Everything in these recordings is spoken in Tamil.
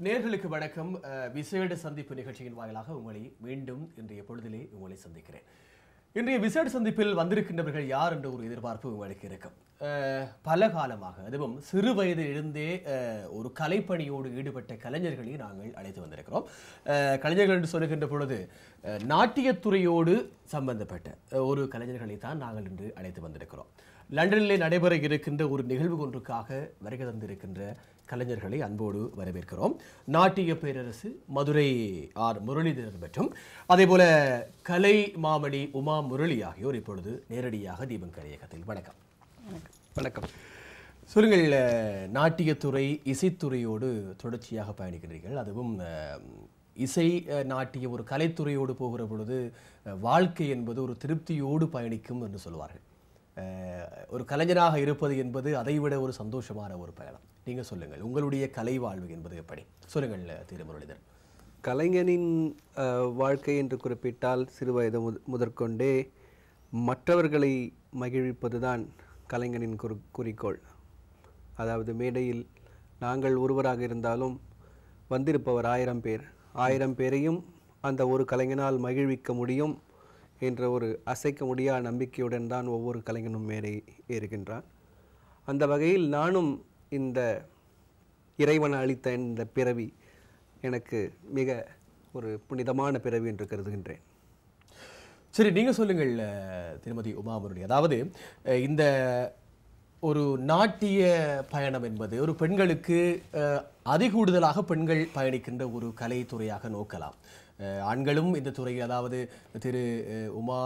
நேர்களுக்கு வணக்கம். விசேட சந்திப்பு நிகழ்ச்சியின் வாயிலாக உங்களை மீண்டும் இன்றைய பொழுதிலே உங்களை சந்திக்கிறேன். இன்றைய விசேட சந்திப்பில் வந்திருக்கின்றவர்கள் யார் என்ற ஒரு எதிர்பார்ப்பு உங்களுக்கு இருக்கும். பல காலமாக அதுவும் சிறு வயதில் இருந்தே ஒரு கலைப்பணியோடு ஈடுபட்ட கலைஞர்களை நாங்கள் அழைத்து வந்திருக்கிறோம். கலைஞர்கள் என்று சொல்லுகின்ற பொழுது நாட்டியத்துறையோடு சம்பந்தப்பட்ட ஒரு கலைஞர்களை தான் நாங்கள் இன்று அழைத்து வந்திருக்கிறோம். லண்டனிலே நடைபெற இருக்கின்ற ஒரு நிகழ்வு ஒன்றுக்காக வருகை தந்திருக்கின்ற கலைஞர்களை அன்போடு வரவேற்கிறோம். நாட்டிய பேரரசு மதுரை ஆர் முரளிதரன் மற்றும் அதேபோல கலை மாமணி உமா முரளி ஆகியோர் இப்பொழுது நேரடியாக தீபம் கலையகத்தில். வணக்கம். வணக்கம். சொல்லுங்கள், நாட்டியத்துறை இசைத்துறையோடு தொடர்ச்சியாக பயணிக்கிறீர்கள். அதுவும் இசை நாட்டிய ஒரு கலைத்துறையோடு போகிற பொழுது வாழ்க்கை என்பது ஒரு திருப்தியோடு பயணிக்கும் என்று சொல்வார்கள். ஒரு கலைஞனாக இருப்பது என்பது அதைவிட ஒரு சந்தோஷமான ஒரு பயணம். நீங்கள் சொல்லுங்கள், உங்களுடைய கலை வாழ்வு என்பது எப்படி? சொல்லுங்கள் திரு முரளிதரன். கலைஞனின் வாழ்க்கை என்று குறிப்பிட்டால் சிறுவயது முதற்கொண்டே மற்றவர்களை மகிழ்விப்பதுதான் கலைஞனின் குறிக்கோள். அதாவது மேடையில் நாங்கள் ஒருவராக இருந்தாலும் வந்திருப்பவர் 1000 பேர், 1000 பேரையும் அந்த ஒரு கலைஞனால் மகிழ்விக்க முடியும் என்ற ஒரு அசைக்க முடியாத நம்பிக்கையுடன் தான் ஒவ்வொரு கலைஞனும் மேடை ஏறுகின்றான். அந்த வகையில் நானும் இந்த இறைவன் அளித்த இந்த பிறவி எனக்கு மிக ஒரு புனிதமான பிறவி என்று கருதுகின்றேன். சரி, நீங்கள் சொல்லுங்கள் திருமதி உமாமுரளி. அதாவது இந்த ஒரு நாட்டிய பயணம் என்பது ஒரு பெண்களுக்கு அதிகூடுதலாக பெண்கள் பயணிக்கின்ற ஒரு கலைத்துறையாக நோக்கலாம். ஆண்களும் இந்த துறையில், அதாவது திரு உமா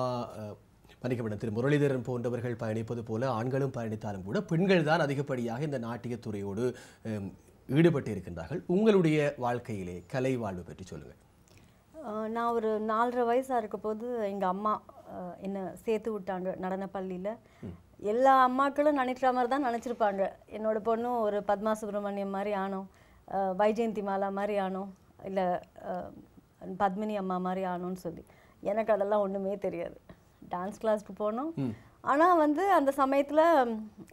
மன்னிக்கப்பட்ட திரு முரளிதரன் போன்றவர்கள் பயணிப்பது போல ஆண்களும் பயணித்தாலும் கூட பெண்கள் தான் அதிகப்படியாக இந்த நாட்டியத்துறையோடு ஈடுபட்டு இருக்கின்றார்கள். உங்களுடைய வாழ்க்கையிலே கலை வாழ்வு பற்றி சொல்லுங்கள். நான் ஒரு 4.5 வயசாக இருக்க போது எங்கள் அம்மா என்னை சேர்த்து விட்டாங்க நடன பள்ளியில். எல்லா அம்மாக்களும் நினைக்கிற மாதிரி தான் நினச்சிருப்பாங்க. என்னோட பொண்ணும் ஒரு பத்மா சுப்ரமணியம் மாதிரி ஆனோம், வைஜெயந்தி மாலா மாதிரி ஆனோம், இல்லை பத்மினி அம்மா மாதிரி ஆனோன்னு சொல்லி. எனக்கு அதெல்லாம் ஒன்றுமே தெரியாது. டான்ஸ் கிளாஸ்க்கு போனோம். ஆனால் அந்த சமயத்தில்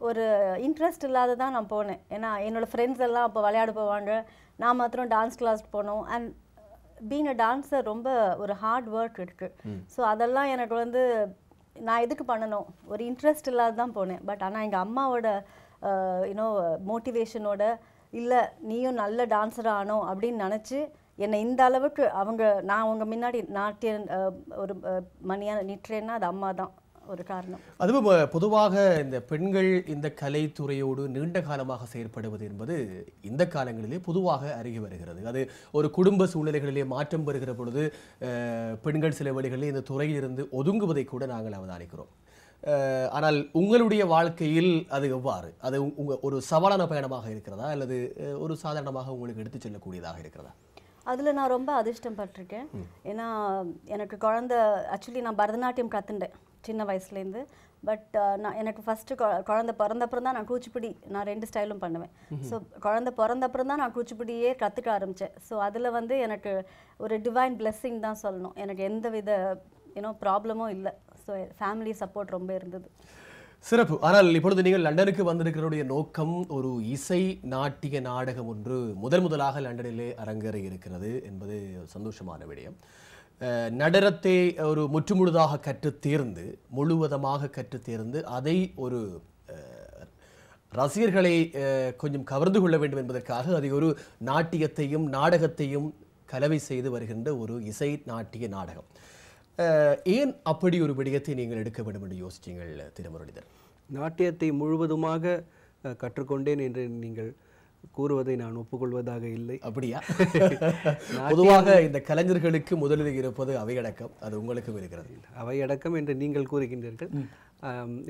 ஒரு இன்ட்ரெஸ்ட் இல்லாத தான் நான் போனேன். ஏன்னா என்னோடய ஃப்ரெண்ட்ஸ் எல்லாம் அப்போ விளையாட போவாங்க, நான் மாத்திரம் டான்ஸ் கிளாஸ்க்கு போனோம். அண்ட் பீங் அ டான்ஸர் ரொம்ப ஒரு ஹார்ட் ஒர்க் இருக்குது. ஸோ அதெல்லாம் எனக்கு நான் எதுக்கு பண்ணணும், ஒரு இன்ட்ரெஸ்ட் இல்லாத தான் போனேன். பட் ஆனால் எங்கள் அம்மாவோட மோட்டிவேஷனோட இல்லை நீயும் நல்ல டான்ஸராக ஆனோம் அப்படின்னு நினச்சி என்னை இந்த அளவுக்கு நான் அவங்க முன்னாடி நாட்டிய ஒரு மணியாக நிற்றேன்னா அது அம்மா தான் ஒரு காரணம். அதுவும் பொதுவாக இந்த பெண்கள் இந்த கலைத்துறையோடு நீண்ட காலமாக செயற்படுவது என்பது இந்த காலங்களிலே பொதுவாக அருகி வருகிறது. அது ஒரு குடும்ப சூழ்நிலைகளிலே மாற்றம் பெறுகிற பொழுது பெண்கள் சில வழிகளில் இந்த துறையிலிருந்து ஒதுங்குவதை கூட நாங்கள் அவதானிக்கிறோம். ஆனால் உங்களுடைய வாழ்க்கையில் அது எவ்வாறு? அது ஒரு சவாலான பயணமாக இருக்கிறதா அல்லது ஒரு சாதாரணமாக உங்களுக்கு எடுத்துச் செல்லக்கூடியதாக இருக்கிறதா? அதில் நான் ரொம்ப அதிர்ஷ்டம் பட்டிருக்கேன். ஏன்னா எனக்கு ஆக்சுவலி நான் பரதநாட்டியம் கற்றுண்டேன் சின்ன வயசுலேருந்து. பட் எனக்கு ஃபஸ்ட்டு குழந்தை பிறந்தப்புறம் தான் நான் கூச்சிப்புடி, நான் 2 ஸ்டைலும் பண்ணுவேன். ஸோ குழந்தை பிறந்தப்புறம் தான் நான் கூச்சிப்புடியே கற்றுக்க ஆரம்பித்தேன். ஸோ அதில் எனக்கு ஒரு டிவைன் பிளெஸ்ஸிங் தான் சொல்லணும். எனக்கு எந்த வித ப்ராப்ளமும் இல்லை. ஸோ ஃபேமிலி சப்போர்ட் ரொம்ப இருந்தது. சிறப்பு. ஆனால் இப்பொழுது நீங்கள் லண்டனுக்கு வந்திருக்கிறதுடைய நோக்கம் ஒரு இசை நாட்டிய நாடகம் ஒன்று முதலாக லண்டனிலே அரங்கேற இருக்கிறது என்பது சந்தோஷமான விடயம். நடனத்தை ஒரு முற்றுமுழுதாக கற்றுத் தேர்ந்து முழுவதமாக கற்றுத் தேர்ந்து அதை ஒரு ரசிகர்களை கொஞ்சம் கவர்ந்து கொள்ள வேண்டும் என்பதற்காக அதை ஒரு நாட்டியத்தையும் நாடகத்தையும் கலவை செய்து வருகின்ற ஒரு இசை நாட்டிய நாடகம். ஏன் அப்படி ஒரு விடயத்தை நீங்கள் எடுக்க வேண்டும் என்று யோசிச்சீங்கள் திரு முரளிதரன்? நாட்டியத்தை முழுவதுமாக கற்றுக்கொண்டேன் என்று நீங்கள் கூறுவதை நான் ஒப்புக்கொள்வதாக இல்லை. அப்படியா? பொதுவாக இந்த கலைஞர்களுக்கு முதலில் இருப்பது அவையடக்கம், அது உங்களுக்கும் இருக்கிறது. அவையடக்கம் என்று நீங்கள் கூறுகின்றீர்கள்.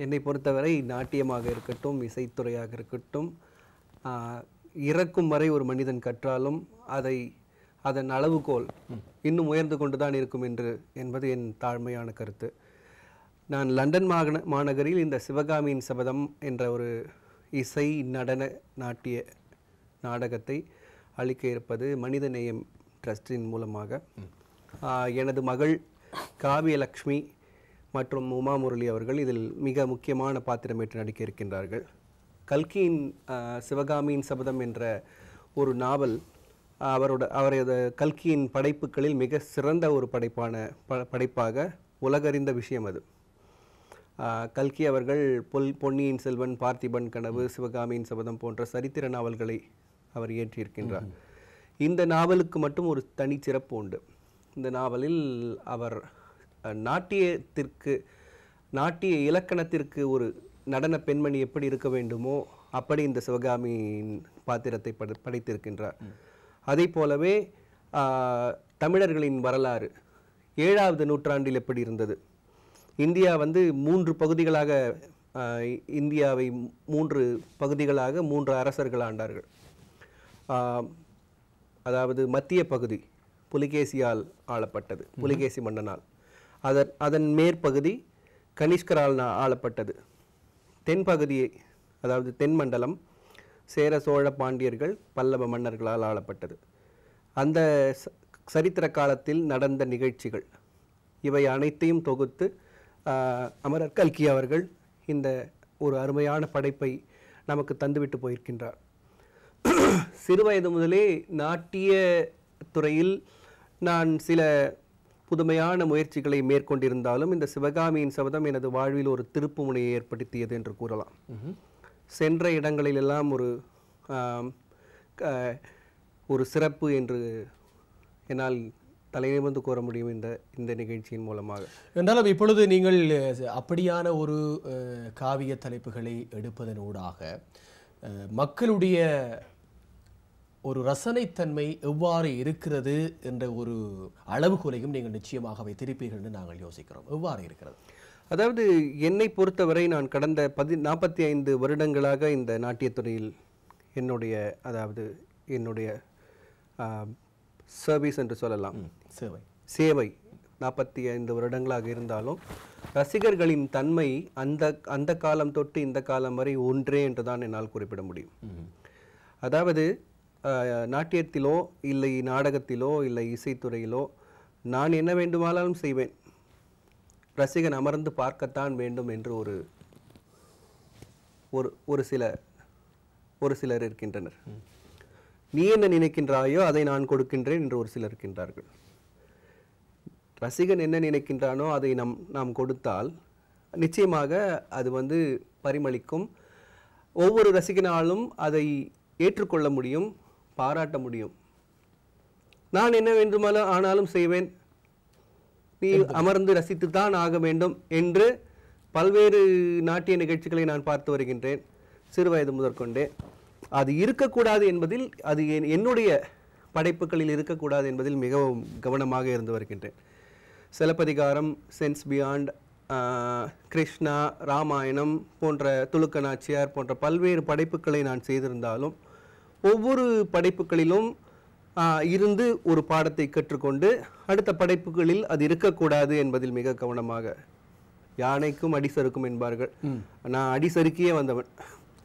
என்னை பொறுத்தவரை நாட்டியமாக இருக்கட்டும், இசைத்துறையாக இருக்கட்டும், இறக்கும் வரை ஒரு மனிதன் கற்றாலும் அதன் அளவுகோல் இன்னும் உயர்ந்து கொண்டுதான் இருக்கும் என்பது என் தாழ்மையான கருத்து. நான் லண்டன் மாநகரில் இந்த சிவகாமியின் சபதம் என்ற ஒரு இசை நடன நாட்டிய நாடகத்தை அளிக்க இருப்பது மனிதநேயம் ட்ரஸ்டின் மூலமாக. எனது மகள் காவியலக்ஷ்மி மற்றும் உமா முரளி அவர்கள் இதில் மிக முக்கியமான பாத்திரமேற்று நடிக்க இருக்கின்றார்கள். கல்கியின் சிவகாமியின் சபதம் என்ற ஒரு நாவல் அவரது கல்கியின் படைப்புகளில் மிக சிறந்த ஒரு படைப்பாக உலகறிந்த விஷயம் அது. கல்கி அவர்கள் பொன்னியின் செல்வன், பார்த்திபன் கனவு, சிவகாமியின் சபதம் போன்ற சரித்திர நாவல்களை அவர் இயற்றியிருக்கின்றார். இந்த நாவலுக்கு மட்டும் ஒரு தனிச்சிறப்பு உண்டு. இந்த நாவலில் அவர் நாட்டிய இலக்கணத்திற்கு ஒரு நடன பெண்மணி எப்படி இருக்க வேண்டுமோ அப்படி இந்த சிவகாமியின் பாத்திரத்தை படைத்திருக்கின்றார். அதே போலவே தமிழர்களின் வரலாறு 7வது நூற்றாண்டில் எப்படி இருந்தது, இந்தியா 3 பகுதிகளாக, இந்தியாவை 3 பகுதிகளாக 3 அரசர்கள் ஆண்டார்கள். அதாவது மத்திய பகுதி புலிகேசியால் ஆளப்பட்டது, புலிகேசி மன்னனால். அதன் மேற்பகுதி கனிஷ்கரால் ஆளப்பட்டது. தென்பகுதியை, அதாவது தென் மண்டலம் சேர சோழ பாண்டியர்கள் பல்லவ மன்னர்களால் ஆளப்பட்டது. அந்த சரித்திர காலத்தில் நடந்த நிகழ்ச்சிகள் இவை அனைத்தையும் தொகுத்து அமரர் கல்கி அவர்கள் இந்த ஒரு அருமையான படைப்பை நமக்கு தந்துவிட்டு போயிருக்கின்றார். சிறுவயது முதலே நாட்டிய துறையில் நான் சில புதுமையான முயற்சிகளை மேற்கொண்டிருந்தாலும் இந்த சிவகாமியின் சபதம் எனது வாழ்வில் ஒரு திருப்பு முனையை ஏற்படுத்தியது என்று கூறலாம். சென்ற இடங்களிலெல்லாம் ஒரு சிறப்பு என்று என்னால் தலைநிமிர்ந்து கூற முடியும் இந்த நிகழ்ச்சியின் மூலமாக. என்றாலும் இப்பொழுது நீங்கள் அப்படியான ஒரு காவிய தலைப்புகளை எடுப்பதனூடாக மக்களுடைய ஒரு ரசனைத்தன்மை எவ்வாறு இருக்கிறது என்ற ஒரு அளவுகோலையும் நீங்கள் நிச்சயமாக வைத்திருப்பீர்கள் என்று நாங்கள் யோசிக்கிறோம். எவ்வாறு இருக்கிறது? அதாவது என்னை பொறுத்தவரை நான் கடந்த 45 வருடங்களாக இந்த நாட்டியத்துறையில் என்னுடைய சர்வீஸ் என்று சொல்லலாம், சேவை 45 வருடங்களாக இருந்தாலும் ரசிகர்களின் தன்மை அந்த காலம் தொட்டு இந்த காலம் வரை ஒன்றே என்றுதான் என்னால் குறிப்பிட முடியும். அதாவது நாட்டியத்திலோ இல்லை நாடகத்திலோ இல்லை இசைத்துறையிலோ நான் என்ன வேண்டுமானாலும் செய்வேன், ரசிகன் அமர்ந்து பார்க்கத்தான் வேண்டும் என்று ஒரு சிலர் இருக்கின்றனர். நீ என்ன நினைக்கின்றாயோ அதை நான் கொடுக்கின்றேன் என்று ஒரு சிலர் இருக்கின்றார்கள். ரசிகன் என்ன நினைக்கின்றானோ அதை நாம் கொடுத்தால் நிச்சயமாக அது பரிமளிக்கும். ஒவ்வொரு ரசிகனாலும் அதை ஏற்றுக்கொள்ள முடியும், பாராட்ட முடியும். நான் என்ன வேண்டுமானாலும் ஆனாலும் செய்வேன், நீ அமர்ந்து ரசித்துத்தான் ஆக வேண்டும் என்று பல்வேறு நாட்டிய நிகழ்ச்சிகளை நான் பார்த்து வருகின்றேன் சிறுவயது முதற்கொண்டே. அது இருக்கக்கூடாது என்பதில், அது என்னுடைய படைப்புகளில் இருக்கக்கூடாது என்பதில் மிகவும் கவனமாக இருந்து வருகின்றேன். சிலப்பதிகாரம், சென்ஸ் பியாண்ட், கிருஷ்ணா, ராமாயணம் போன்ற துலுக்க நாச்சியார் போன்ற பல்வேறு படைப்புகளை நான் செய்திருந்தாலும் ஒவ்வொரு படைப்புகளிலும் இருந்து ஒரு பாடத்தை கற்றுக்கொண்டு அடுத்த படைப்புகளில் அது இருக்கக்கூடாது என்பதில் மிக கவனமாக, யானைக்கும் அடிசறுக்கும் என்பார்கள், நான் அடிசறுக்கியே வந்தவன்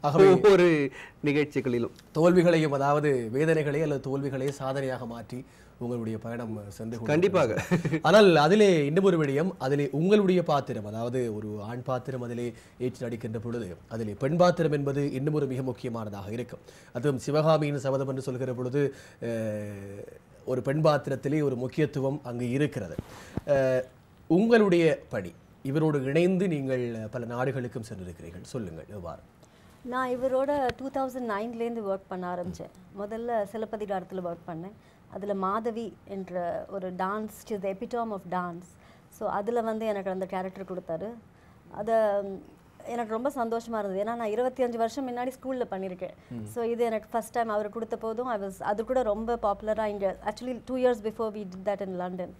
ஒவ்வொரு நிகழ்ச்சிகளிலும். தோல்விகளையும், அதாவது வேதனைகளை அல்லது தோல்விகளை சாதனையாக மாற்றி உங்களுடைய பயணம் சென்று கண்டிப்பாக. ஆனால் அதிலே இன்னும் ஒரு விடயம், அதிலே உங்களுடைய பாத்திரம், அதாவது ஒரு ஆண் பாத்திரம் அதிலே ஏற்று நடிக்கின்ற பொழுது அதிலே பெண் பாத்திரம் என்பது இன்னும் ஒரு மிக முக்கியமானதாக இருக்கும். அதுவும் சிவகாமியின் சபதம் என்று சொல்கிற பொழுது ஒரு பெண் பாத்திரத்திலே ஒரு முக்கியத்துவம் அங்கு இருக்கிறது. உங்களுடைய பணி, இவரோடு இணைந்து நீங்கள் பல நாடுகளுக்கும் சென்றிருக்கிறீர்கள், சொல்லுங்கள் எவ்வாறு? நான் இவரோட 2009லேருந்து ஒர்க் பண்ண ஆரம்பித்தேன். முதல்ல சிலப்பதிகாரத்தில் ஒர்க் பண்ணேன். அதில் மாதவி என்ற ஒரு dance, is the epitome of dance. So அதில் எனக்கு அந்த கேரக்டர் கொடுத்தாரு. அதை எனக்கு ரொம்ப சந்தோஷமாக இருந்தது. ஏன்னா நான் 25 வருஷம் முன்னாடி ஸ்கூலில் பண்ணியிருக்கேன். ஸோ இது எனக்கு ஃபஸ்ட் டைம் அவர் கொடுத்த போதும் அது கூட ரொம்ப பாப்புலராக இங்கே, actually 2 years before we did that in London.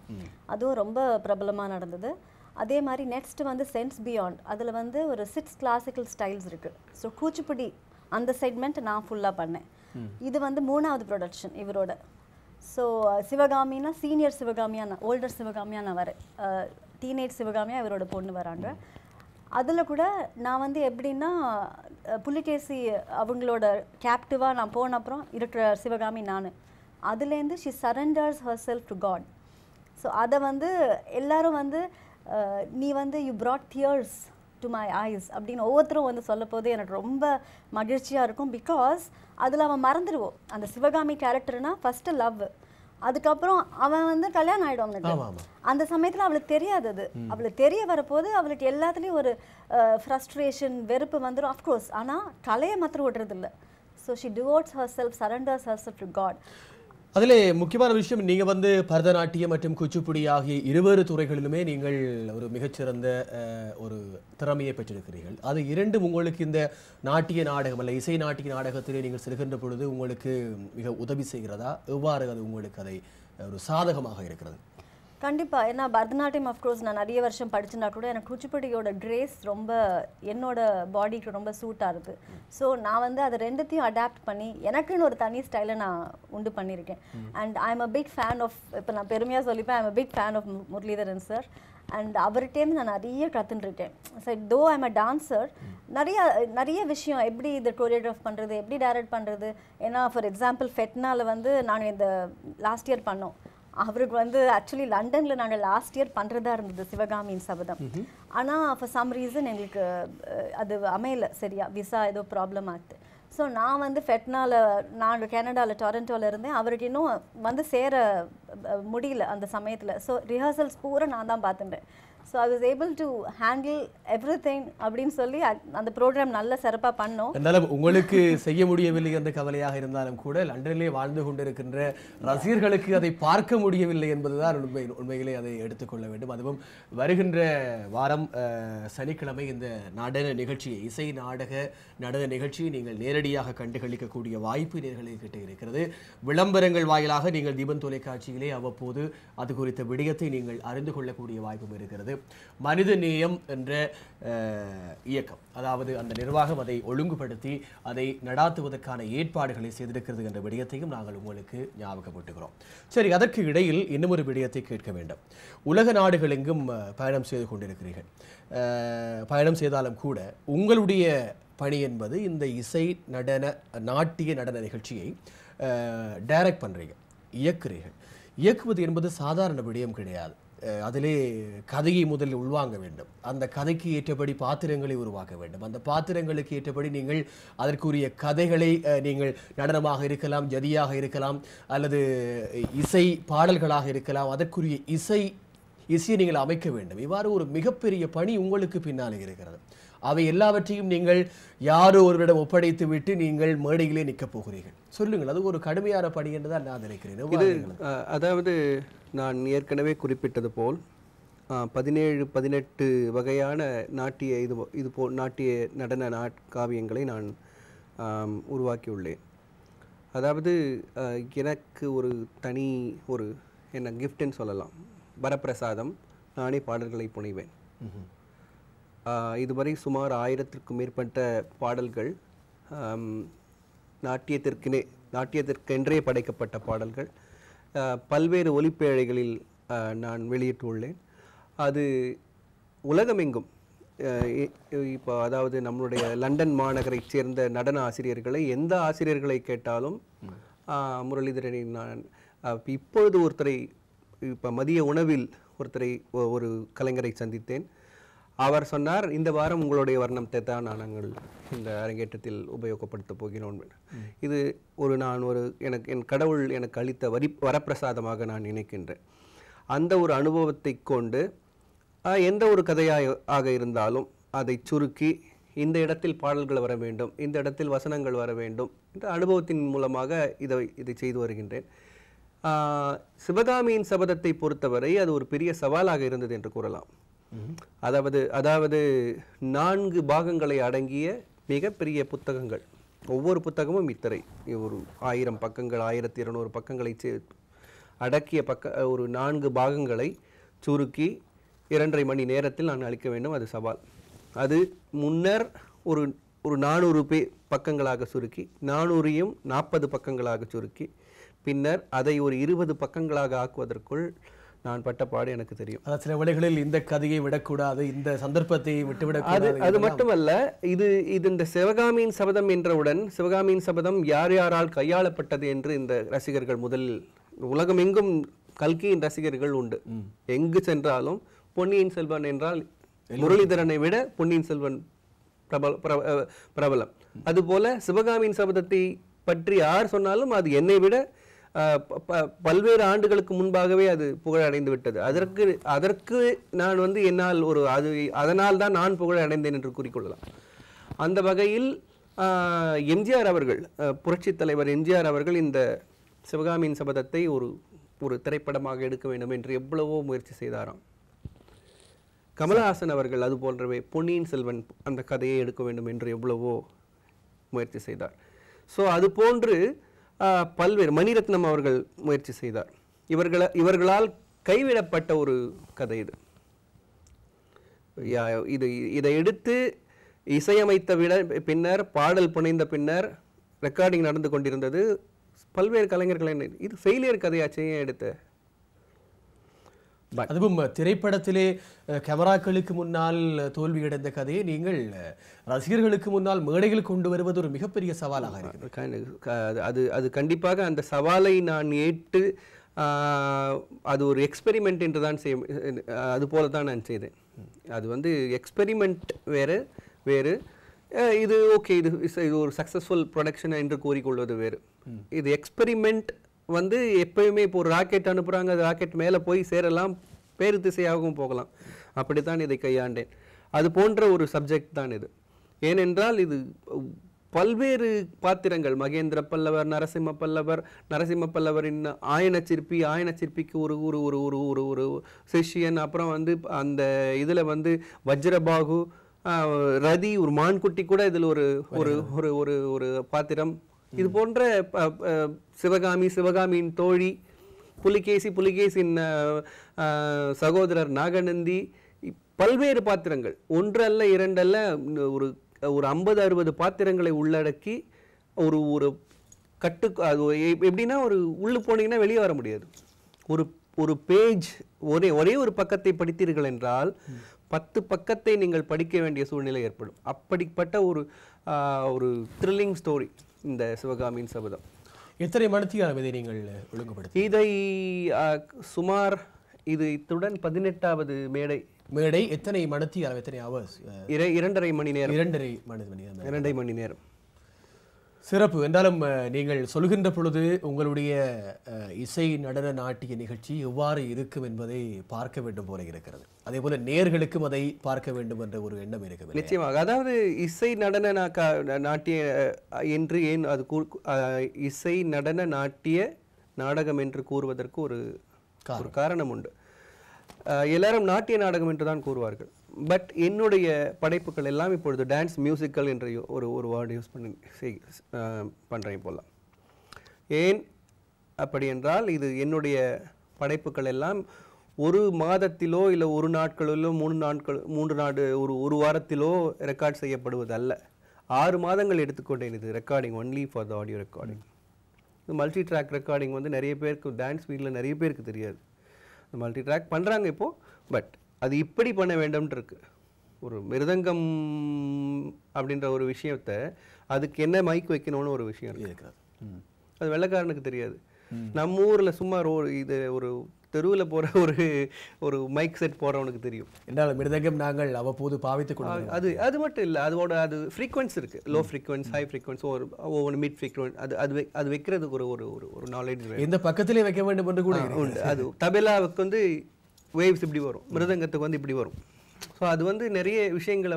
அதுவும் ரொம்ப பிரபலமாக நடந்தது. அதே மாதிரி நெக்ஸ்ட் சென்ஸ் பியாண்ட், அதில் ஒரு 6 கிளாசிக்கல் ஸ்டைல்ஸ் இருக்குது. ஸோ கூச்சிப்புடி அந்த செக்மெண்ட் நான் ஃபுல்லாக பண்ணேன். இது 3வது ப்ரொடக்ஷன் இவரோட. ஸோ சிவகாமின்னா சீனியர் சிவகாமியாக, ஓல்டர் சிவகாமியாக நான் வரேன், டீனேஜ் சிவகாமியாக இவரோட பொண்ணு வராங்க. அதில் கூட நான் எப்படின்னா புலிகேசி அவங்களோட கேப்டிவாக நான் போன அப்புறம் இருக்கிற சிவகாமி நான். அதுலேருந்து she surrenders herself to God. So அதை எல்லாரும் நீ you brought tears to my eyes அப்படின்னு ஒவ்வொருத்தரும் வந்து சொல்ல போது எனக்கு ரொம்ப மகிழ்ச்சியாக இருக்கும். பிகாஸ் அதில் அவன் மறந்துடுவோம் அந்த சிவகாமி கேரக்டர்னா ஃபஸ்ட்டு லவ், அதுக்கப்புறம் அவன் வந்து கல்யாணம் ஆகிடும் அவனுக்கு. அந்த சமயத்தில் அவளுக்கு தெரியாது, அது அவளுக்கு தெரிய வரப்போது அவளுக்கு எல்லாத்துலேயும் ஒரு ஃப்ரஸ்ட்ரேஷன் வெறுப்பு வந்துடும் அஃப்கோர்ஸ். ஆனால் கலையை மாத்திரம் விடுறது இல்லை. So she devotes herself, surrenders herself to God. அதில் முக்கியமான விஷயம், நீங்கள் வந்து பரதநாட்டியம் மற்றும் குச்சிப்புடி ஆகிய இருவேறு துறைகளிலுமே நீங்கள் ஒரு மிகச்சிறந்த ஒரு திறமையை பெற்றிருக்கிறீர்கள். அது இரண்டும் உங்களுக்கு இந்த நாட்டிய நாடகம் அல்ல இசை நாட்டிய நாடகத்திலே நீங்கள் செல்கின்ற பொழுது உங்களுக்கு மிக உதவி செய்கிறதா? எவ்வாறு அது உங்களுக்கு அதை ஒரு சாதகமாக இருக்கிறது? கண்டிப்பாக. ஏன்னா பரதநாட்டியம் அஃப்கோர்ஸ் நான் நிறைய வருஷம் படிச்சுனா கூட எனக்கு குச்சிப்புடியோட கிரேஸ் ரொம்ப என்னோட பாடிக்கு ரொம்ப சூட் ஆகுது. ஸோ நான் வந்து அதை ரெண்டுத்தையும் அடாப்ட் பண்ணி எனக்குன்னு ஒரு தனி ஸ்டைலை நான் உண்டு பண்ணியிருக்கேன். And I am a big fan of, இப்போ நான் பெருமையாக சொல்லிப்பேன், I am a big fan of Muralidharan sir. And அவர்கிட்டேருந்து நான் நிறைய கற்றுட்டுருக்கேன். ஸோ தோ ஐ எம் அ டான்ஸர், நிறைய விஷயம் எப்படி இதை கோரியோகிராஃப் பண்ணுறது, எப்படி டைரக்ட் பண்ணுறது. ஏன்னா ஃபார் எக்ஸாம்பிள் ஃபெட்னாவில் வந்து நாங்கள் இந்த லாஸ்ட் இயர் பண்ணோம். அவருக்கு வந்து ஆக்சுவலி லண்டனில் நாங்கள் லாஸ்ட் இயர் பண்ணுறதா இருந்தது சிவகாமியின் சபதம். ஆனால் ஃபார் சம் ரீசன் எங்களுக்கு அது அமையலை சரியா, விசா ஏதோ ப்ராப்ளம் ஆகுது. ஸோ நான் வந்து ஃபெட்னாவில், நான் கனடாவில் டொரண்டோவில் இருந்தேன். அவருக்கு இன்னும் வந்து சேர முடியல அந்த சமயத்தில். ஸோ ரிஹர்சல்ஸ் பூரா நான் தான் பார்த்துட்டேன். So I was able to handle everything அப்படின்னு சொல்லி அந்த ப்ரோக்ராம் நல்ல சிறப்பாக பண்ணோம். இருந்தாலும் உங்களுக்கு செய்ய முடியவில்லை என்ற கவலையாக இருந்தாலும் கூட லண்டனிலே வாழ்ந்து கொண்டிருக்கின்ற ரசிகர்களுக்கு அதை பார்க்க முடியவில்லை என்பதுதான் உண்மையிலே அதை எடுத்துக்கொள்ள வேண்டும். அதுவும் வருகின்ற வாரம் சனிக்கிழமை இந்த நடன நிகழ்ச்சியை, இசை நாடக நடன நிகழ்ச்சியை நீங்கள் நேரடியாக கண்டுகளிக்கக்கூடிய வாய்ப்பு நேயர்களுக்கிட்ட இருக்கிறது. விளம்பரங்கள் வாயிலாக நீங்கள் தீபன் தொலைக்காட்சியிலே அவ்வப்போது அது குறித்த விடயத்தை நீங்கள் அறிந்து கொள்ளக்கூடிய வாய்ப்பும் இருக்கிறது. மனித நேயம் என்ற இயக்கம், அதாவது அந்த நிர்வாகம் அதை ஒழுங்குபடுத்தி அதை நடாத்துவதற்கான ஏற்பாடுகளை செய்திருக்கிறது என்ற விடயத்தையும் நாங்கள் உங்களுக்கு ஞாபகப்படுத்துகிறோம். சரி, அதற்கு இடையில் இன்னும் ஒரு விடயத்தை கேட்க வேண்டும். உலக நாடுகள் எங்கும் பயணம் செய்து கொண்டிருக்கிறீர்கள். பயணம் செய்தாலும் கூட உங்களுடைய பணி என்பது இந்த இசை நடன நாட்டிய நடன நிகழ்ச்சியை டைரக்ட் பண்ணுறீங்க, இயக்குறீர்கள். இயக்குவது என்பது சாதாரண விடயம் கிடையாது. அதிலே கதையை முதலில் உள்வாங்க வேண்டும். அந்த கதைக்கு ஏற்றபடி பாத்திரங்களை உருவாக்க வேண்டும். அந்த பாத்திரங்களுக்கு ஏற்றபடி நீங்கள் அதற்குரிய கதைகளை நீங்கள் நடனமாக இருக்கலாம், ஜதியாக இருக்கலாம், அல்லது இசை பாடல்களாக இருக்கலாம், அதற்குரிய இசையை நீங்கள் அமைக்க வேண்டும். இவ்வாறு ஒரு மிகப்பெரிய பணி உங்களுக்கு பின்னால் இருக்கிறது. அவை எல்லாவற்றையும் நீங்கள் யாரோ ஒருவரிடம் ஒப்படைத்து விட்டு நீங்கள் மேடையிலே நிற்கப் போகிறீர்கள். சொல்லுங்கள், அது ஒரு கடுமையான பணி என்றுதான் நான் நினைக்கிறேன். அதாவது நான் ஏற்கனவே குறிப்பிட்டது போல் 17-18 வகையான நாட்டிய நாட்டிய நடன காவியங்களை நான் உருவாக்கியுள்ளேன். அதாவது எனக்கு ஒரு தனி ஒரு என்ன கிஃப்ட்னு சொல்லலாம், வரப்பிரசாதம். நானே பாடல்களை புனைவேன். இதுவரை சுமார் 1000க்கும் மேற்பட்ட பாடல்கள், நாட்டியத்திற்கென்றே படைக்கப்பட்ட பாடல்கள் பல்வேறு ஒலிப்பேழைகளில் நான் வெளியிட்டுள்ளேன். அது உலகமெங்கும் இப்போ அதாவது நம்மளுடைய லண்டன் மாநகரைச் சேர்ந்த நடன ஆசிரியர்களை, எந்த ஆசிரியர்களை கேட்டாலும் முரளிதரனை நான் இப்பொழுது ஒருத்தரை, இப்போ மதிய உணவில் ஒரு கலைஞரை சந்தித்தேன். அவர் சொன்னார், இந்த வாரம் உங்களுடைய வர்ணத்தை தான் நாங்கள் இந்த அரங்கேற்றத்தில் உபயோகப்படுத்த போகிறோம். இது என் கடவுள் எனக்கு அளித்த வரப்பிரசாதமாக நான் நினைக்கின்றேன். அந்த ஒரு அனுபவத்தை கொண்டு எந்த ஒரு கதையாக இருந்தாலும் அதை சுருக்கி, இந்த இடத்தில் பாடல்கள் வர வேண்டும், இந்த இடத்தில் வசனங்கள் வர வேண்டும் என்ற அனுபவத்தின் மூலமாக இதை செய்து வருகின்றேன். சிவகாமியின் சபதத்தை பொறுத்தவரை அது ஒரு பெரிய சவாலாக இருந்தது என்று கூறலாம். அதாவது 4 பாகங்களை அடங்கிய மிகப்பெரிய புத்தகங்கள். ஒவ்வொரு புத்தகமும் ஒரு 1000 பக்கங்கள், 1200 பக்கங்களை அடக்கிய ஒரு 4 பாகங்களை சுருக்கி 2.5 மணி நேரத்தில் நான் அளிக்க வேண்டும். அது சவால். அது முன்னர் ஒரு 400 பக்கங்களாக சுருக்கி, 400ஐயும் 40 பக்கங்களாக சுருக்கி, பின்னர் அதை ஒரு 20 பக்கங்களாக ஆக்குவதற்குள் நான் பட்ட பாடு எனக்கு தெரியும். சில வேளைகளில் இந்த கதையை விடக்கூடாது, இந்த சந்தர்ப்பத்தை விட்டுவிடக்கூடாது. அது மட்டுமல்ல, இது இந்த சிவகாமியின் சபதம் என்றவுடன், சிவகாமியின் சபதம் யாரால் கையாளப்பட்டது என்று இந்த ரசிகர்கள் முதலில், உலகம் எங்கும் கல்கியின் ரசிகர்கள் உண்டு. எங்கு சென்றாலும் பொன்னியின் செல்வன் என்றால் முரளிதரனை விட பொன்னியின் செல்வன் பிரபலம். அதுபோல சிவகாமியின் சபதத்தை பற்றி யார் சொன்னாலும் அது என்னை விட பல்வேறு ஆண்டுகளுக்கு முன்பாகவே அது புகழ் அடைந்து விட்டது. அதற்கு நான் என்னால் அதனால் தான் நான் புகழ் அடைந்தேன் என்று கூறிக்கொள்ளலாம். அந்த வகையில் எம்ஜிஆர் அவர்கள், புரட்சித் தலைவர் எம்ஜிஆர் அவர்கள் இந்த சிவகாமியின் சபதத்தை ஒரு திரைப்படமாக எடுக்க வேண்டும் என்று எவ்வளவோ முயற்சி செய்தாராம். கமலஹாசன் அவர்கள் அது போன்றவே பொன்னியின் செல்வன் அந்த கதையை எடுக்க வேண்டும் என்று எவ்வளவோ முயற்சி செய்தார். ஸோ அது போன்று பல்வேறு மணிரத்னம் அவர்கள் முயற்சி செய்தார். இவர்களால் கைவிடப்பட்ட ஒரு கதை இதை எடுத்து இசையமைத்த பின்னர் பாடல் புனைந்த பின்னர் ரெக்கார்டிங் நடந்து கொண்டிருந்தது. பல்வேறு கலைஞர்கள் இது ஃபெயிலியர் கதையாச்சே எடுத்த. அதுவும் திரைப்படத்திலே கேமராக்களுக்கு முன்னால் தோல்வியடைந்த கதையை நீங்கள் ரசிகர்களுக்கு முன்னால் மேடைகள் கொண்டு வருவது ஒரு மிகப்பெரிய சவாலாக இருக்கிறது. அது கண்டிப்பாக அந்த சவாலை நான் ஏற்று அது ஒரு எக்ஸ்பெரிமெண்ட் என்று தான் அது போல தான் நான் செய்தேன். அது எக்ஸ்பெரிமெண்ட் வேறு, இது ஓகே, இது ஒரு சக்ஸஸ்ஃபுல் ப்ரொடக்ஷன் என்று கூறிக்கொள்வது வேறு. இது எக்ஸ்பெரிமெண்ட் எப்பயுமே இப்போ ஒரு ராக்கெட் அனுப்புகிறாங்க, அது ராக்கெட் மேலே போய் சேரலாம், பேரு திசையாகவும் போகலாம். அப்படித்தான் இதை கையாண்டேன். அது போன்ற ஒரு சப்ஜெக்ட் தான் இது. ஏனென்றால் இது பல்வேறு பாத்திரங்கள், மகேந்திர பல்லவர், நரசிம்ம பல்லவரின் ஆயன சிற்பிக்கு ஒரு ஒரு ஒரு ஒரு ஒரு ஒரு சிஷ்யன், அப்புறம் அந்த இதில் வஜ்ரபாகு, ரதி, ஒரு மான்குட்டி கூட இதில் ஒரு ஒரு ஒரு ஒரு பாத்திரம். இது போன்ற சிவகாமியின் தோழி, புலிகேசின் சகோதரர் நாகநந்தி, பல்வேறு பாத்திரங்கள், ஒன்றல்ல இரண்டல்ல, ஒரு 50-60 பாத்திரங்களை உள்ளடக்கி ஒரு எப்படின்னா உள்ளு போனீங்கன்னா வெளியே வர முடியாது. ஒரு பேஜ் ஒரே ஒரு பக்கத்தை படித்தீர்கள் என்றால் 10 பக்கத்தை நீங்கள் படிக்க வேண்டிய சூழ்நிலை ஏற்படும். அப்படிப்பட்ட ஒரு த்ரில்லிங் ஸ்டோரி இந்த சிவகாமியின் சபதம். எத்தனை மணித்தியாலம் இதை நீங்கள் ஒழுங்குபடுத்தி? இதை சுமார் இத்துடன் 18வது மேடை. எத்தனை மணித்தியாலம், எத்தனை ஹவர்ஸ்? 2.5 மணி நேரம். 2.5 மணி நேரம். சிறப்பு. என்றாலும் நீங்கள் சொல்கின்ற பொழுது உங்களுடைய இசை நடன நாட்டிய நிகழ்ச்சி எவ்வாறு இருக்கும் என்பதை பார்க்க வேண்டும் போல இருக்கிறது. அதே போல நேர்களுக்கும் அதை பார்க்க வேண்டும் என்ற ஒரு எண்ணம் இருக்கிறது. நிச்சயமாக. அதாவது இசை நடன நாட்டிய என்று ஏன் அது இசை நடன நாட்டிய நாடகம் என்று கூறுவதற்கு ஒரு காரணம் உண்டு. எல்லாரும் நாட்டிய நாடகம் என்று தான் கூறுவார்கள். பட் என்னுடைய படைப்புகள் எல்லாம் இப்பொழுது டான்ஸ் மியூசிக்கல் என்ற ஒரு வேர்டு யூஸ் பண்ணுறேன் போலாம். ஏன் அப்படி என்றால், இது என்னுடைய படைப்புகள் எல்லாம் ஒரு மாதத்திலோ இல்லை ஒரு நாட்களிலோ 3 ஒரு வாரத்திலோ ரெக்கார்ட் செய்யப்படுவது அல்ல. 6 மாதங்கள் எடுத்துக்கொண்டேன் இது recording, only for the audio recording. இது மல்டி ட்ராக் ரெக்கார்டிங் நிறைய பேருக்கு, டான்ஸ் ஃபீல்டில் நிறைய பேருக்கு தெரியாது. மல்டி ட்ராக் பண்ணுறாங்க இப்போது. பட் அது இப்படி பண்ண வேண்டும்னு இருக்கு. ஒரு மிருதங்கம் அப்படின்ற ஒரு விஷயத்தை, அதுக்கு என்ன மைக் வைக்கணும்னு ஒரு விஷயம் இருக்கிறது. அது வெள்ளைக்காரனுக்கு தெரியாது. நம்ம ஊரில் சும்மா இது ஒரு தெருவில் போகிற ஒரு மைக் செட் போகிறவனுக்கு தெரியும். என்னால் மிருதங்கம் நாங்கள் அவ்வப்போது பாவித்துக் கொள்வோம். அது மட்டும் இல்லை, அது ஃப்ரீக்வன்ஸ் இருக்குது. லோ ஃப்ரீக்வன்ஸ், ஹை ஃப்ரீக்வன்ஸ், ஒவ்வொரு மிட் ஃப்ரீக்வன்ஸ். அது வைக்கிறதுக்கு ஒரு நாலேஜ் எந்த பக்கத்திலே வைக்க வேண்டும் என்று கூட உண்டு. அது தபேலாவுக்கு வேவ்ஸ் இப்படி வரும், மிருதங்கத்துக்கு இப்படி வரும். ஸோ அது நிறைய விஷயங்களை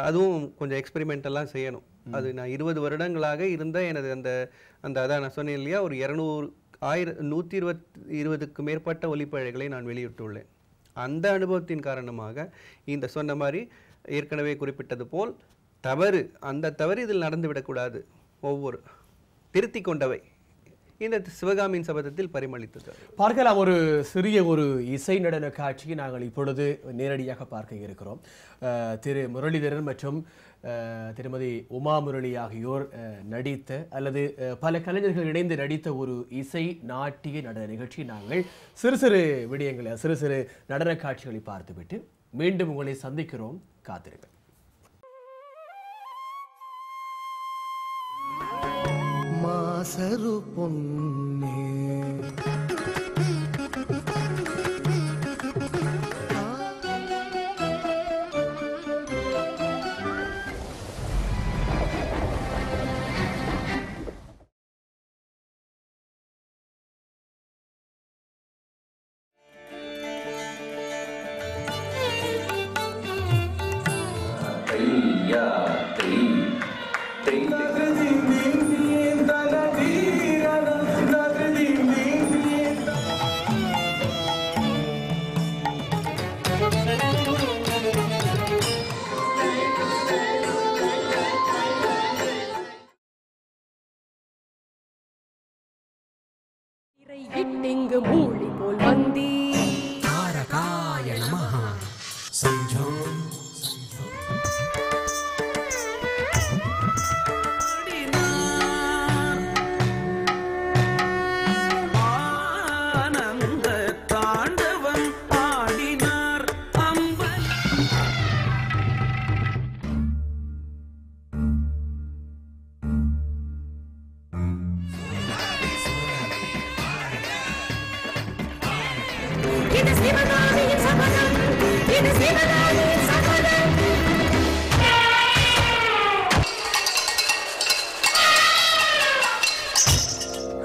அதுவும் கொஞ்சம் எக்ஸ்பெரிமெண்டெல்லாம் செய்யணும். அது நான் 20 வருடங்களாக இருந்த எனது அதான் நான் சொன்னேன் இல்லையா, ஒரு 120க்கு மேற்பட்ட ஒலிப்பழைகளை நான் வெளியிட்டுள்ளேன். அந்த அனுபவத்தின் காரணமாக இந்த சொன்ன மாதிரி ஏற்கனவே குறிப்பிட்டது போல் அந்த தவறு இதில் நடந்துவிடக்கூடாது. ஒவ்வொரு திருத்தி கொண்டவை இந்த சிவகாமியின் சபதத்தில் பரிமளித்தது. பார்க்கலாம். ஒரு சிறிய இசை நடன காட்சியை நாங்கள் இப்பொழுது நேரடியாக பார்க்க இருக்கிறோம். திரு முரளிதரன் மற்றும் திருமதி உமா முரளி ஆகியோர் நடித்த அல்லது பல கலைஞர்கள் இணைந்து நடித்த ஒரு இசை நாட்டிய நடன நிகழ்ச்சி. நாங்கள் சிறு விடயங்களை, சிறு நடன காட்சிகளை பார்த்துவிட்டு மீண்டும் உங்களை சந்திக்கிறோம். காத்திருங்கள். மாசரு பொன்னே இட்டிங்கு மூளி போல் வந்தி தாரகாய நமஹ சஞ்சோம் ஆனந்த தாண்டவம் ஆடினார் அம்பன் இது சிவகாமியின் சபதம் இது சிவகாமியின் சபதம்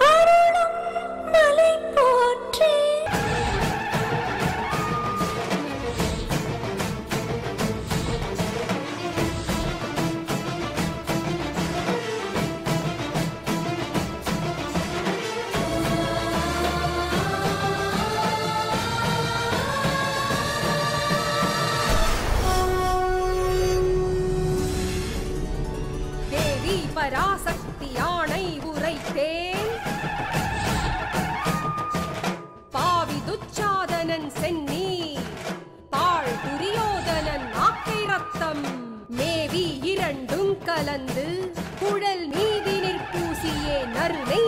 அருளும் மலை போற்றி தேவி பராசக்தி ஆணை உரைத்தேன் பாவி துச்சாதனன் சென்னி பாழ் துரியோதனன் ஆக்கை ரத்தம் மேவி இரண்டும் கலந்து குழல் மீதி நிற்பூசியே நறுநெய்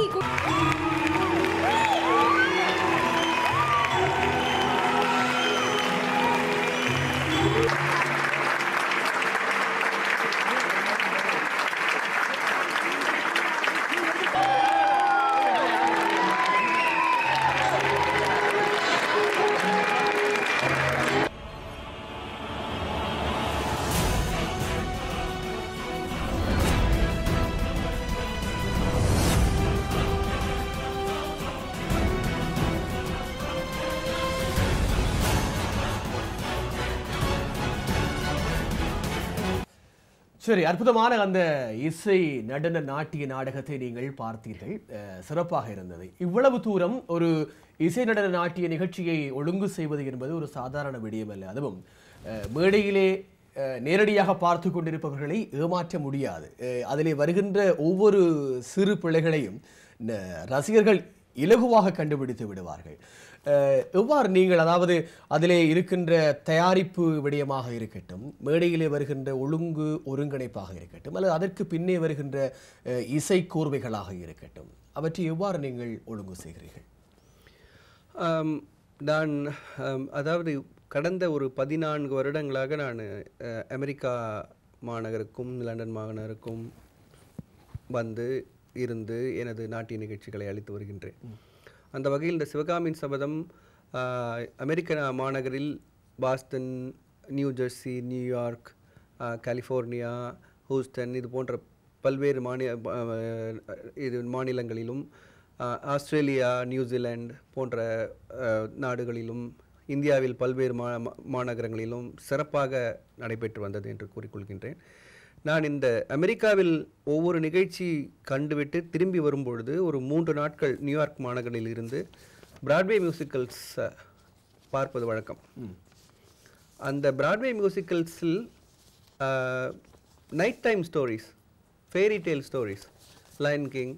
சரி, அற்புதமான அந்த இசை நடன நாட்டிய நாடகத்தை நீங்கள் பார்த்தீர்கள். சிறப்பாக இருந்தது. இவ்வளவு தூரம் ஒரு இசை நடன நாட்டிய நிகழ்ச்சியை ஒழுங்கு செய்வது என்பது ஒரு சாதாரண விடயம் அல்ல. அதுவும் மேடையிலே நேரடியாக பார்த்து கொண்டிருப்பவர்களை ஏமாற்ற முடியாது. அதிலே வருகின்ற ஒவ்வொரு சிறு பிள்ளைகளையும் ரசிகர்கள் இலகுவாக கண்டுபிடித்து விடுவார்கள். எவ்வாறு நீங்கள், அதாவது அதிலே இருக்கின்ற தயாரிப்பு விடயமாக இருக்கட்டும், மேடையிலே வருகின்ற ஒழுங்கு ஒருங்கிணைப்பாக இருக்கட்டும், அல்லது அதற்கு பின்னே வருகின்ற இசை கூர்மைகளாக இருக்கட்டும், அவற்றை எவ்வாறு நீங்கள் ஒழுங்கு செய்கிறீர்கள்? நான் அதாவது கடந்த ஒரு 14 வருடங்களாக நான் அமெரிக்கா மாநகருக்கும் லண்டன் மாநகருக்கும் வந்து இருந்து எனது நாட்டிய நிகழ்ச்சிகளை அளித்து வருகின்றேன். அந்த வகையில் இந்த சிவகாமியின் சபதம் அமெரிக்க மாநகரில் Boston, new Jersey, New York, California, Houston இது போன்ற பல்வேறு மாநிலங்களிலும், ஆஸ்திரேலியா, நியூசிலாந்து போன்ற நாடுகளிலும், இந்தியாவில் பல்வேறு மாநகரங்களிலும் சிறப்பாக நடைபெற்று வந்தது என்று கூறிக்கொள்கின்றேன். நான் இந்த அமெரிக்காவில் ஒவ்வொரு நிகழ்ச்சி கண்டுவிட்டு திரும்பி வரும்பொழுது ஒரு 3 நாட்கள் நியூயார்க் மாநகரில் இருந்து பிராட்வே மியூசிக்கல்ஸ் பார்ப்பது வழக்கம். அந்த பிராட்வே மியூசிக்கல்ஸில் night time stories, fairy tale stories, Lion King,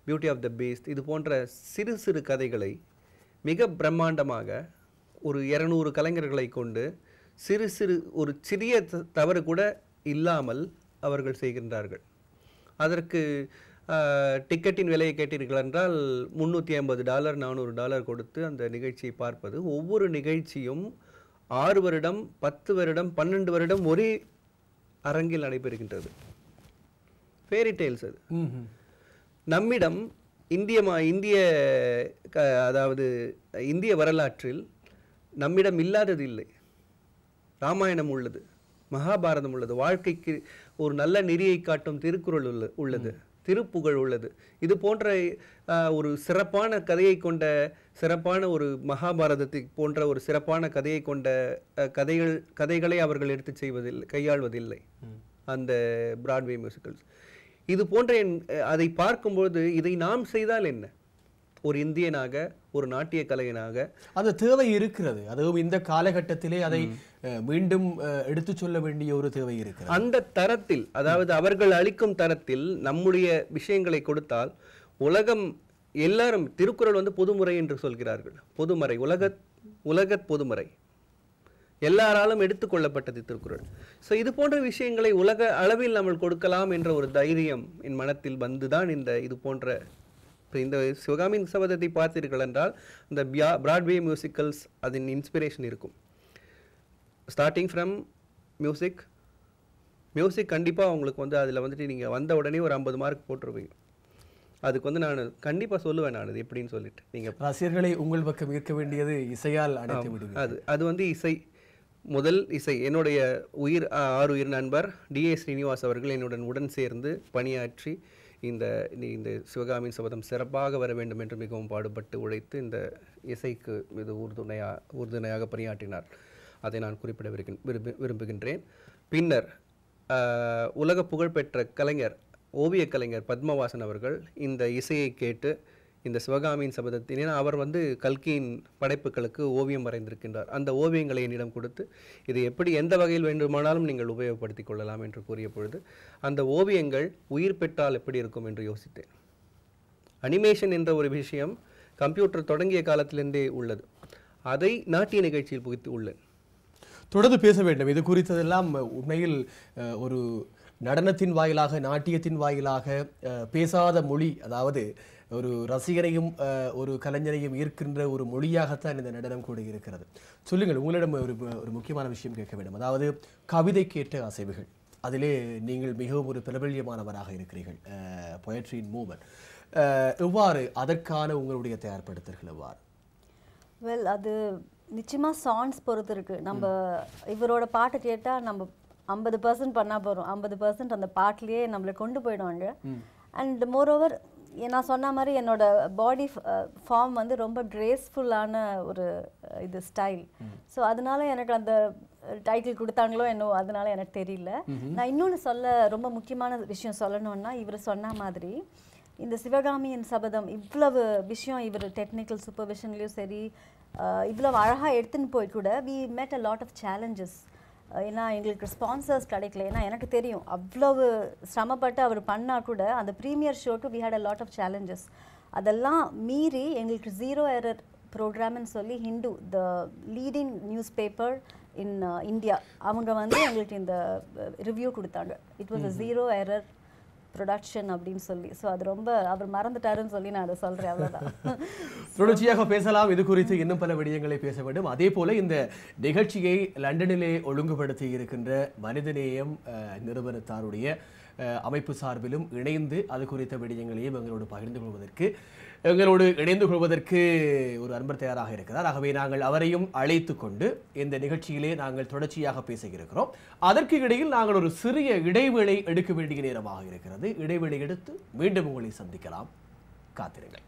Beauty of the Beast இது போன்ற சிறு சிறு கதைகளை மிக பிரம்மாண்டமாக ஒரு 200 கலைஞர்களை கொண்டு சிறு சிறு ஒரு சிறிய தவறு கூட இல்லாமல் அவர்கள் செய்கின்றார்கள். அதற்கு டிக்கெட்டின் விலையை கேட்டீர்கள் என்றால் $350 $400 கொடுத்து அந்த நிகழ்ச்சியை பார்ப்பது. ஒவ்வொரு நிகழ்ச்சியும் 6 வருடம் 10 வருடம் 12 வருடம் ஒரே அரங்கில் நடைபெறுகின்றது. ஃபேரி டேல்ஸ் அது. நம்மிடம் அதாவது இந்திய வரலாற்றில் நம்மிடம் இல்லாதது இல்லை. ராமாயணம் உள்ளது, மகாபாரதம் உள்ளது, வாழ்க்கைக்கு ஒரு நல்ல நெறியை காட்டும் திருக்குறள் உள்ளது, திருப்புகழ் உள்ளது. இது போன்ற ஒரு சிறப்பான கதையை கொண்ட, சிறப்பான ஒரு மகாபாரதத்தை போன்ற ஒரு சிறப்பான கதையை கொண்ட கதைகளை அவர்கள் எடுத்து செய்வதில்லை, கையாள்வதில்லை அந்த பிராட்வே மியூசிக்கல்ஸ். இது போன்ற அதை பார்க்கும்போது இதை நாம் செய்தால் என்ன, ஒரு இந்தியனாக, ஒரு நாட்டிய கலைஞனாக அந்த தேவை இருக்கிறது. அதுவும் இந்த காலகட்டத்திலே அதை மீண்டும் எடுத்து சொல்ல வேண்டிய ஒரு தேவை இருக்கிறது. அந்த தரத்தில், அதாவது அவர்கள் அளிக்கும் தரத்தில் நம்முடைய விஷயங்களை கொடுத்தால் உலகம் எல்லாரும் திருக்குறள் வந்து பொதுமுறை என்று சொல்கிறார்கள். பொதுமறை, உலக பொதுமறை, எல்லாராலும் எடுத்துக்கொள்ளப்பட்டது திருக்குறள். ஸோ இது போன்ற விஷயங்களை உலக அளவில் நம்ம கொடுக்கலாம் என்ற ஒரு தைரியம் என் மனத்தில் வந்துதான் இது போன்ற இந்த சிவகாமியின் சபதத்தை பார்த்தீர்கள் என்றால் இந்த பிராட்வே மியூசிக்கல்ஸ் அதன் இன்ஸ்பிரேஷன் இருக்கும். ஸ்டார்டிங் ஃப்ரம் மியூசிக் கண்டிப்பாக உங்களுக்கு வந்து அதில் வந்துட்டு நீங்கள் வந்த உடனே ஒரு 50 மார்க் போட்டுருவீங்க. அதுக்கு வந்து நான் கண்டிப்பாக சொல்லுவேன் நான் அது எப்படின்னு சொல்லிட்டு. நீங்கள் ரசிகர்களை உங்கள் பக்கம் ஈர்க்க வேண்டியது இசையால் அடைத்து விடுவீங்க. அது வந்து முதல் இசை. என்னுடைய ஆறுயிர் நண்பர் D.A. ஸ்ரீனிவாஸ் அவர்கள் என்னுடன் உடன் சேர்ந்து பணியாற்றி இந்த சிவகாமியின் சபதம் சிறப்பாக வர வேண்டும் என்று மிகவும் பாடுபட்டு உழைத்து இந்த இசைக்கு இது உறுதுணையாக பணியாற்றினார். அதை நான் குறிப்பிட விரும்புகின்றேன். பின்னர் உலக புகழ்பெற்ற ஓவிய கலைஞர் பத்மவாசன் அவர்கள் இந்த இசையை கேட்டு இந்த சிவகாமியின் சபதத்தின், ஏன்னா அவர் வந்து கல்கியின் படைப்புகளுக்கு ஓவியம் வரைந்திருக்கின்றார். அந்த ஓவியங்களை என்னிடம் கொடுத்து இது எப்படி எந்த வகையில் வேண்டுமானாலும் நீங்கள் உபயோகப்படுத்திக் கொள்ளலாம் என்று கூறிய பொழுது அந்த ஓவியங்கள் உயிர் பெற்றால் எப்படி இருக்கும் என்று யோசித்தேன். அனிமேஷன் என்ற ஒரு விஷயம் கம்ப்யூட்டர் தொடங்கிய காலத்திலிருந்தே உள்ளது. அதை நாட்டிய நிகழ்ச்சியில் புகுத்தி உள்ளேன். தொடர்ந்து பேச வேண்டும். இது குறித்ததெல்லாம் உண்மையில் ஒரு நடனத்தின் வாயிலாக, நாட்டியத்தின் வாயிலாக பேசாத மொழி, அதாவது ஒரு ரசிகரையும் ஒரு கலைஞரையும் ஈர்க்கின்ற ஒரு மொழியாகத்தான் இந்த நடனம் கூட இருக்கிறது. சொல்லுங்கள், உங்களிடம் ஒரு முக்கியமான விஷயம் கேட்க வேண்டும். அதாவது கவிதை கேட்ட அசைவுகள், அதிலே நீங்கள் மிகவும் ஒரு பிரபல்யமானவராக இருக்கிறீர்கள். பொயட்ரி இன் மூவ்மெண்ட், எவ்வாறு அதற்கான உங்களுடைய தயார்படுத்தல்கள் எவ்வாறு? வெல், அது நிச்சயமாக சாங்ஸ் பொறுத்து இருக்குது. நம்ம இவரோட பாட்டு கேட்டால் நம்ம 50% பண்ணால் போகிறோம், 50% அந்த பாட்டிலேயே நம்மளை கொண்டு போயிடுவாங்க. அண்ட் மோரோவர் நான் சொன்ன மாதிரி என்னோட பாடி ஃபார்ம் வந்து ரொம்ப கிரேஸ்ஃபுல்லான ஒரு இது ஸ்டைல். ஸோ அதனால எனக்கு அந்த டைட்டில் கொடுத்தாங்களோ என்னவோ, அதனால எனக்கு தெரியல. நான் இன்னொன்று ரொம்ப முக்கியமான விஷயம் சொல்லணும்னா, இவர் சொன்ன மாதிரி இந்த சிவகாமியின் சபதம் இவ்வளவு விஷயம் இவர் டெக்னிக்கல் சூப்பர்விஷன்லேயும் சரி இவ்வளவு அழகாக எடுத்துன்னு போய் கூட we made a lot of challenges. ஏன்னா எங்களுக்கு ஸ்பான்சர்ஸ் கிடைக்கல. ஏன்னா எனக்கு தெரியும் அவ்வளவு சிரமப்பட்டு அவர் பண்ணால் கூட அந்த ப்ரீமியர் ஷோக்கு we had a lot of challenges. அதெல்லாம் மீறி எங்களுக்கு 0 எரர் ப்ரோக்ராம்னு சொல்லி Hindu the leading newspaper in India அவங்க வந்து எங்களுக்கு இந்த ரிவ்யூ கொடுத்தாங்க. It was a 0 error production அப்படின்னு சொல்லி. ஸோ அது ரொம்ப அவர் மறந்துட்டாருன்னு சொல்லி நான் அதை சொல்கிறேன், அவ்வளோதான். தொடர்ச்சியாக பேசலாம். இது குறித்து இன்னும் பல விடயங்களை பேச வேண்டும். அதே போல இந்த நிகழ்ச்சியை லண்டனிலே ஒழுங்குபடுத்தி இருக்கின்ற மனிதநேயம் நிறுவனத்தாருடைய அமைப்பு சார்பிலும் இணைந்து அது குறித்த விடயங்களையும் எங்களோடு இணைந்து கொள்வதற்கு ஒரு அன்பர் தயாராக இருக்கிறார். ஆகவே நாங்கள் அவரையும் அழைத்து கொண்டு இந்த நிகழ்ச்சியிலே நாங்கள் தொடர்ச்சியாக பேச இருக்கிறோம். அதற்கு இடையில் நாங்கள் ஒரு சிறிய இடைவேளை எடுக்க வேண்டிய நேரமாக இருக்கிறது. இடைவேளை எடுத்து மீண்டும் உங்களை சந்திக்கலாம். காத்திருங்கள்.